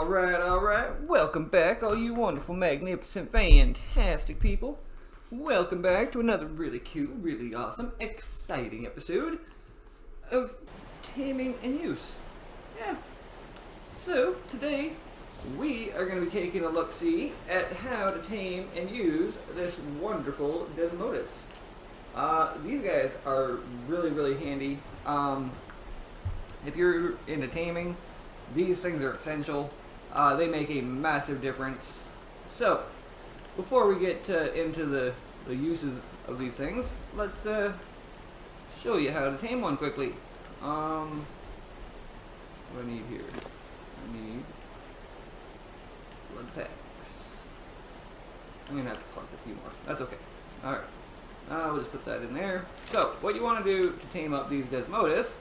Alright. Welcome back, all you wonderful, magnificent, fantastic people. Welcome back to another really cute, really awesome, exciting episode of Taming and Use. Yeah. So, today, we are going to be taking a look-see at how to tame and use this wonderful Desmodus. These guys are really handy. If you're into taming, these things are essential. They make a massive difference. So, before we get into the uses of these things, let's show you how to tame one quickly. What do I need here? I need blood packs. I'm going to have to collect a few more. That's okay. Alright. We'll just put that in there. So, what you want to do to tame up these Desmodus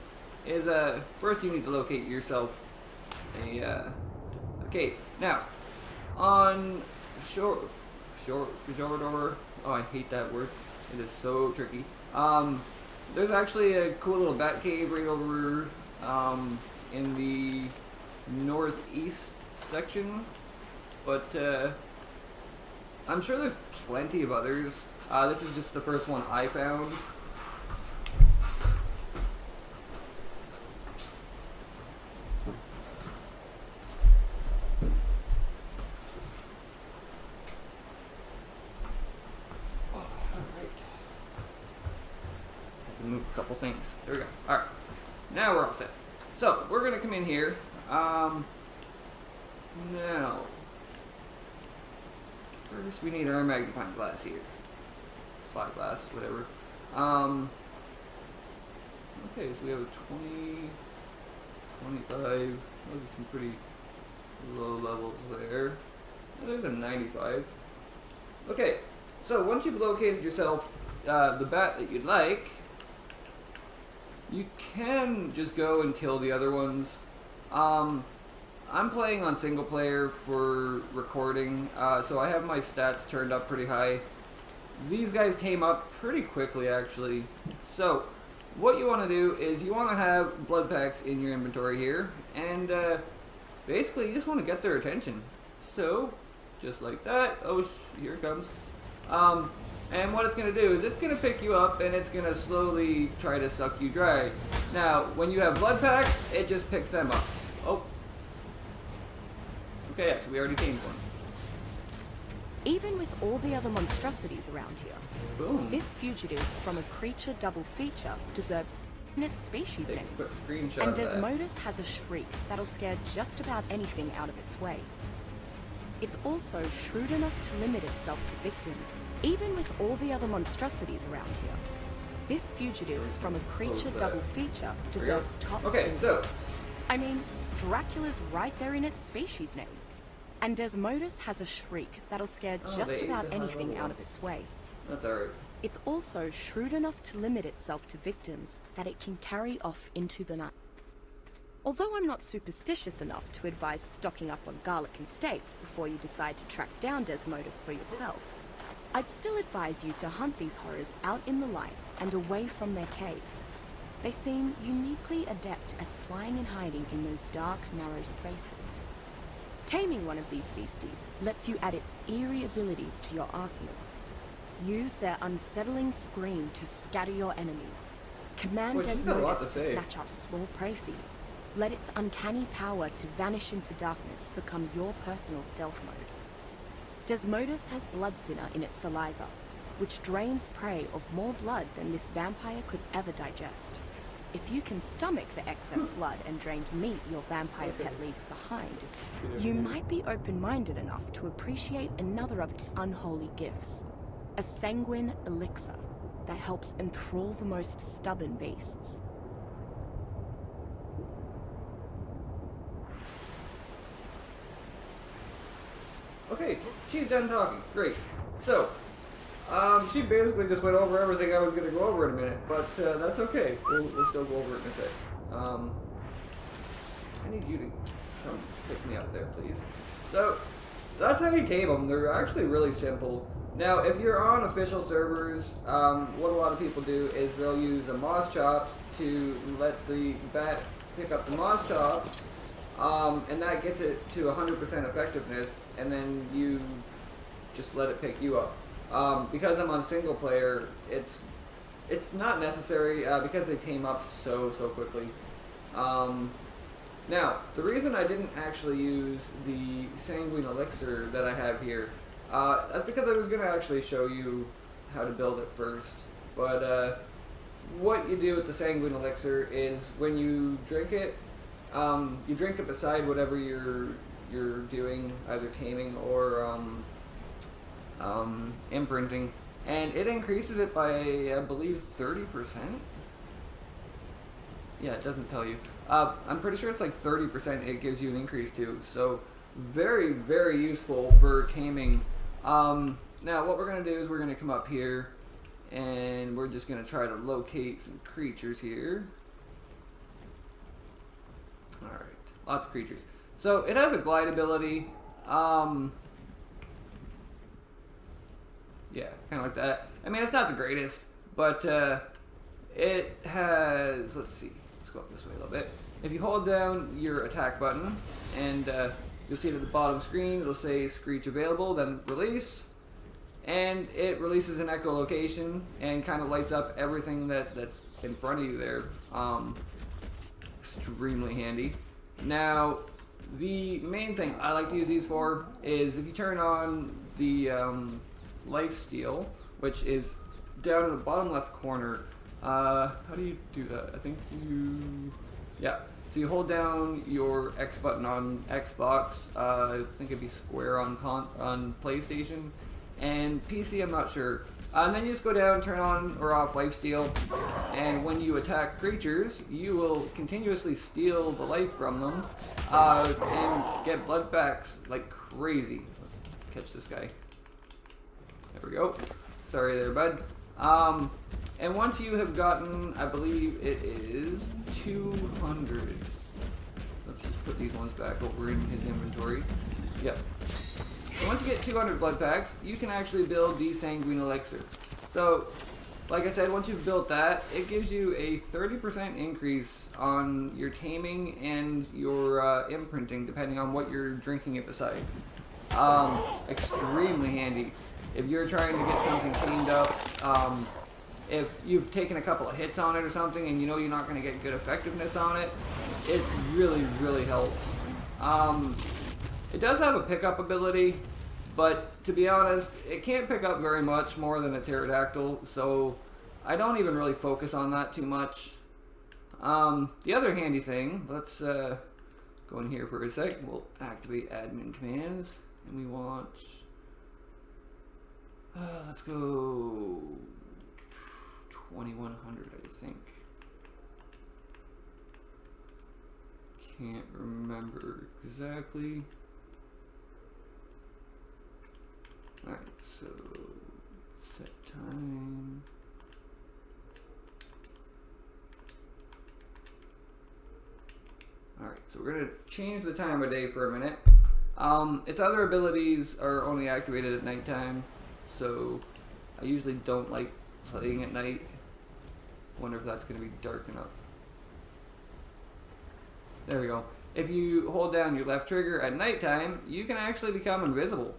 is, first you need to locate yourself a cave. Now, on shore, oh, I hate that word. It is so tricky. There's actually a cool little bat cave right over in the northeast section, but I'm sure there's plenty of others. This is just the first one I found. Move a couple things. There we go. Alright. Now we're all set. So, we're going to come in here. Now, first we need our magnifying glass here. Spyglass, whatever. Okay, so we have a 20, 25. Those are some pretty low levels there. There's a 95. Okay, so once you've located yourself the bat that you'd like, you can just go and kill the other ones. I'm playing on single player for recording, so I have my stats turned up pretty high. These guys tame up pretty quickly, actually. So, what you want to do is you want to have blood packs in your inventory here, and basically you just want to get their attention. So, just like that. Oh, here it comes. And what it's going to do is it's going to pick you up and it's going to slowly try to suck you dry. Now, when you have blood packs, it just picks them up. Oh. Okay, yeah, so we already tamed one. Even with all the other monstrosities around here, Boom. This fugitive from a creature double feature deserves in its species Take name. a quick screenshot And of that. Desmodus has a shriek that'll scare just about anything out of its way. It's also shrewd enough to limit itself to victims, even with all the other monstrosities around here. This fugitive from a creature double feature deserves top. Okay, so I mean, Dracula's right there in its species name. And Desmodus has a shriek that'll scare just about anything out of its way. That's alright. It's also shrewd enough to limit itself to victims that it can carry off into the night. Although I'm not superstitious enough to advise stocking up on garlic and steaks before you decide to track down Desmodus for yourself, I'd still advise you to hunt these horrors out in the light and away from their caves. They seem uniquely adept at flying and hiding in those dark, narrow spaces. Taming one of these beasties lets you add its eerie abilities to your arsenal. Use their unsettling scream to scatter your enemies. Command Desmodus to snatch up small prey for you. Let its uncanny power to vanish into darkness become your personal stealth mode. Desmodus has blood thinner in its saliva, which drains prey of more blood than this vampire could ever digest. If you can stomach the excess blood and drained meat your vampire pet leaves behind, you might be open-minded enough to appreciate another of its unholy gifts, a sanguine elixir that helps enthrall the most stubborn beasts. Okay, she's done talking. Great. So, she basically just went over everything I was going to go over in a minute, but that's okay. We'll still go over it in a sec. I need you to come pick me up there, please. So, that's how you tame them. They're actually really simple. Now, if you're on official servers, what a lot of people do is they'll use a moss chops to let the bat pick up the moss chops, and that gets it to 100% effectiveness, and then you just let it pick you up. Because I'm on single player, it's not necessary because they tame up so quickly. Now, the reason I didn't actually use the Sanguine Elixir that I have here, that's because I was going to actually show you how to build it first. But what you do with the Sanguine Elixir is when you drink it, you drink it beside whatever you're doing, either taming or imprinting, and it increases it by, I believe, 30%. Yeah, it doesn't tell you. I'm pretty sure it's like 30% it gives you an increase to, so very, very useful for taming. Now what we're going to do is we're going to come up here, and we're just going to try to locate some creatures here. Alright, lots of creatures. So it has a glide ability. Yeah, kind of like that. I mean, it's not the greatest, but it has, let's see, let's go up this way a little bit. If you hold down your attack button, and you'll see it at the bottom of the screen, it'll say Screech available, then release, and it releases an echolocation and kind of lights up everything that's in front of you there. Extremely handy. Now, the main thing I like to use these for is if you turn on the lifesteal, which is down in the bottom left corner. How do you do that? I think yeah. So you hold down your X button on Xbox. I think it'd be square on PlayStation, and PC I'm not sure. And then you just go down, turn on or off lifesteal, and when you attack creatures, you will continuously steal the life from them and get blood packs like crazy. Let's catch this guy. There we go. Sorry there, bud. And once you have gotten, I believe it is 200. Let's just put these ones back over in his inventory. Yep. So once you get 200 blood packs, you can actually build the Sanguine Elixir. So, like I said, once you've built that, it gives you a 30% increase on your taming and your imprinting, depending on what you're drinking it beside. Extremely handy. If you're trying to get something cleaned up, if you've taken a couple of hits on it or something and you know you're not going to get good effectiveness on it, it really, really helps. It does have a pickup ability, but to be honest, it can't pick up very much more than a pterodactyl, so I don't even really focus on that too much. The other handy thing, let's go in here for a sec. We'll activate admin commands, and we want... let's go 2100, I think. Can't remember exactly. Alright, so set time. Alright, so we're going to change the time of day for a minute. Its other abilities are only activated at nighttime, so I usually don't like playing at night. Wonder if that's going to be dark enough. There we go. If you hold down your left trigger at nighttime, you can actually become invisible.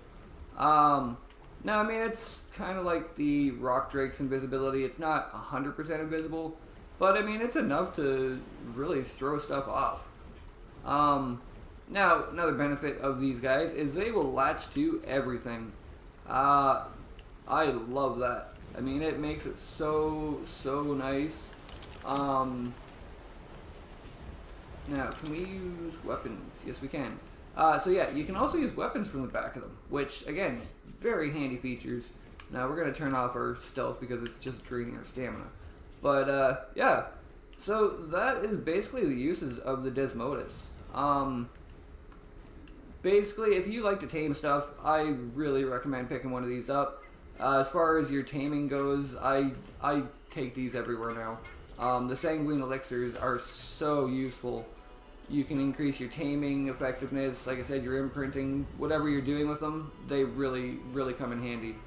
Now, I mean, it's kind of like the Rock Drake's invisibility. It's not 100% invisible, but I mean, it's enough to really throw stuff off. Now, another benefit of these guys is they will latch to everything. I love that. I mean, it makes it so nice. Now, can we use weapons? Yes, we can. So yeah, you can also use weapons from the back of them, which, again, very handy features. Now, we're going to turn off our stealth because it's just draining our stamina. But, yeah. So, that is basically the uses of the Desmodus. Basically, if you like to tame stuff, I really recommend picking one of these up. As far as your taming goes, I take these everywhere now. The Sanguine Elixirs are so useful. You can increase your taming effectiveness, like I said, your imprinting, whatever you're doing with them, they really, really come in handy.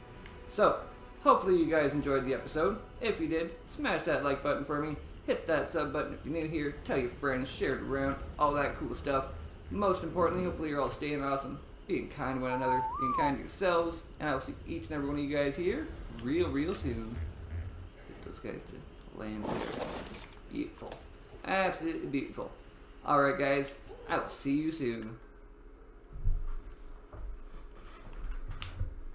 So, hopefully you guys enjoyed the episode. If you did, smash that like button for me, hit that sub button if you're new here, tell your friends, share it around, all that cool stuff. Most importantly, hopefully you're all staying awesome, being kind to one another, being kind to yourselves, and I'll see each and every one of you guys here real soon. Let's get those guys to land there. Beautiful. Absolutely beautiful. Alright guys, I will see you soon.